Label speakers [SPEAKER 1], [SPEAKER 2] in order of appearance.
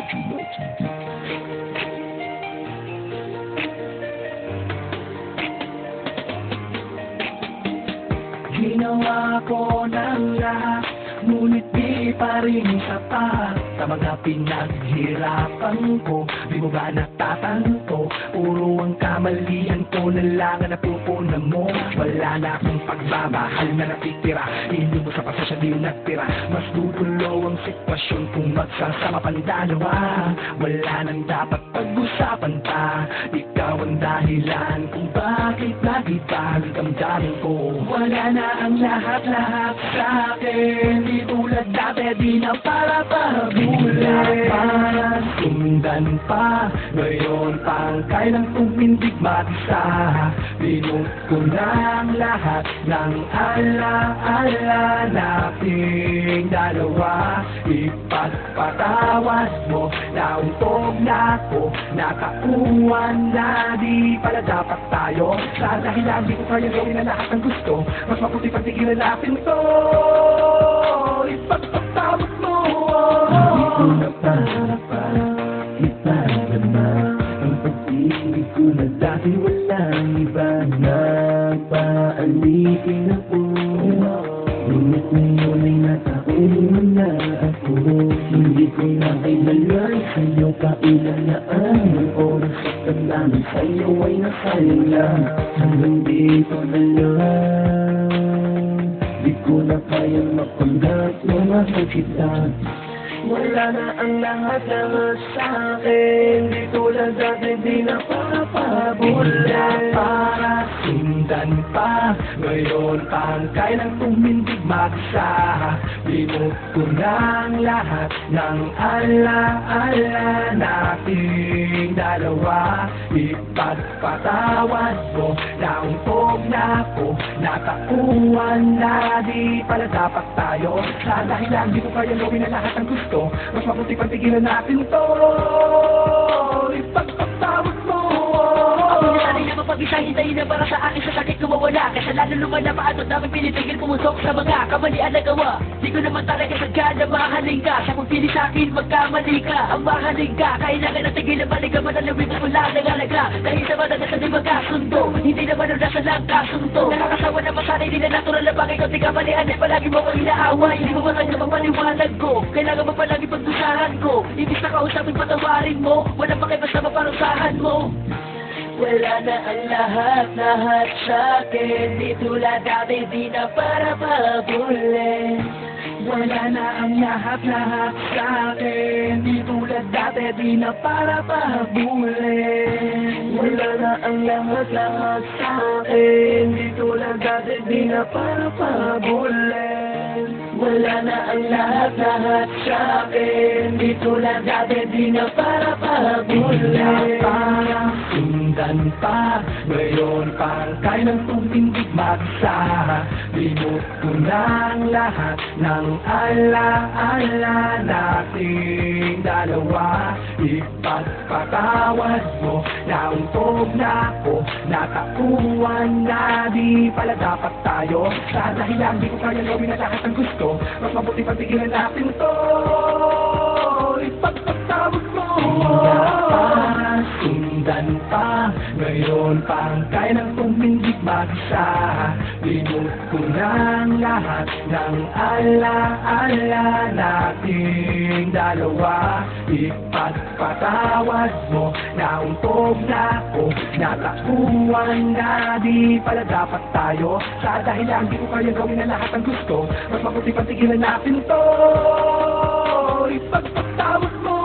[SPEAKER 1] Ginawa ko ng lahat, ngunit di pa rin sapat sa mga pinaghirapan ko. Di mo ba natatanto? Puro ang kamalian ko na lang ang napupunan mo. Wala na akong pagmamahal na natitira, hindi mo sa pasasya di nagtira. Mas dudulo ang sitwasyon kung magsasama pang dalawa. Wala nang dapat pag-usapan pa, ikaw ang dahilan kung bakit lagi pa ang damdamin ko. Wala na ang lahat-lahat sa'kin, di tulad dati, di na para pabulit. Para sundan pa, ngayon pang kailang tumindig mag-isa. Binut ko ng lahat ng ala-ala nating dalawa. Ipagpatawad mo na untog na ako, nakauwan na di pala dapat tayo. Sa dahilan di ko kaya gawin na lahat ng gusto, mas mabuti pag tigilan natin ito. Ipagpatawad mo. Hindi ko na para ipaglama ang pag-ibig ko na dati walang iba. Nagpaalitin ako, ngunit ngayon ay nakauli mo na ako. Hindi ko na kailangan sa'yo, kailan na ang oras at tandaan sa'yo ay nasayang lang. Hanggang dito na lang, di ko na kayang mapanggap na mahal kita. Wala na ang lahat-lahat sa'kin, di tulad dati, di na para pabulit. Para sundan pa, ngayon pang kailang tumindig mag-isa. Binut ko ng lahat ng ala-ala nating dalawa. Ipagpatawad mo na untog na ako, nakauwan na di pala dapat tayo. Sa dahilan di ko kaya gawin na lahat ng gusto, mas mabuti pang tigilan natin to. Ipagpatawad mo.
[SPEAKER 2] Ako na sanay na mapag-isa, hintayin na para sa akin sa sakit ko mawala. Kasalanan naman na paano namin pinitigil pumusok sa mga kamalian na gawa. Di ko naman talaga sadya na mahalin ka, sa pagpili sa akin magkamali ka. Ang mahalin ka, kailangan na tigilan balik ka manalawin at wala nangalaga. Dahil naman ang nasa di magkasundo, hindi naman ang nasa lang kasundo. Nakakasawa na masanay din na natural na bagay ko, di kamalian ay palagi mo kang inaaway. Hindi mo ba kanya mapaliwanag ko, kailangan mo palagi pagdusahan ko. Ibig na kausapin patawarin mo, walang pakibasta maparusahan mo. Wala na ang lahat-lahat sa'kin, di tulad dati, di na para pabulit.
[SPEAKER 1] Wala na ang lahat-lahat sa'kin, di tulad dati, di na para pabulit.
[SPEAKER 2] Wala na ang lahat-lahat sa'kin, di tulad dati, di na para pabulit. Wala na ang lahat-lahat sa'kin, di tulad dati, di na para pabulit.
[SPEAKER 1] Para sundan pa, ngayon pang kailang tumindig mag-isa. Binut ko ng lahat ng ala-ala nating dalawa. Ipagpatawad mo na untog na ako, nakauwan na di pala dapat tayo. Sa dahilan di ko kaya gawin na lahat ng gusto, mas mabuti pang tigilan natin to. Ipagpatawad mo. Para sundan pa, ngayon pang kailang tumindig mag-isa. Binut ko ng lahat ng ala-ala nating dalawa. Ipagpatawad mo na untog na ako, nakakuwan na di pala dapat tayo. Sa dahilan di ko kaya gawin na lahat ng gusto, mas mabuti pang tigilan natin to. Ipagpatawad mo.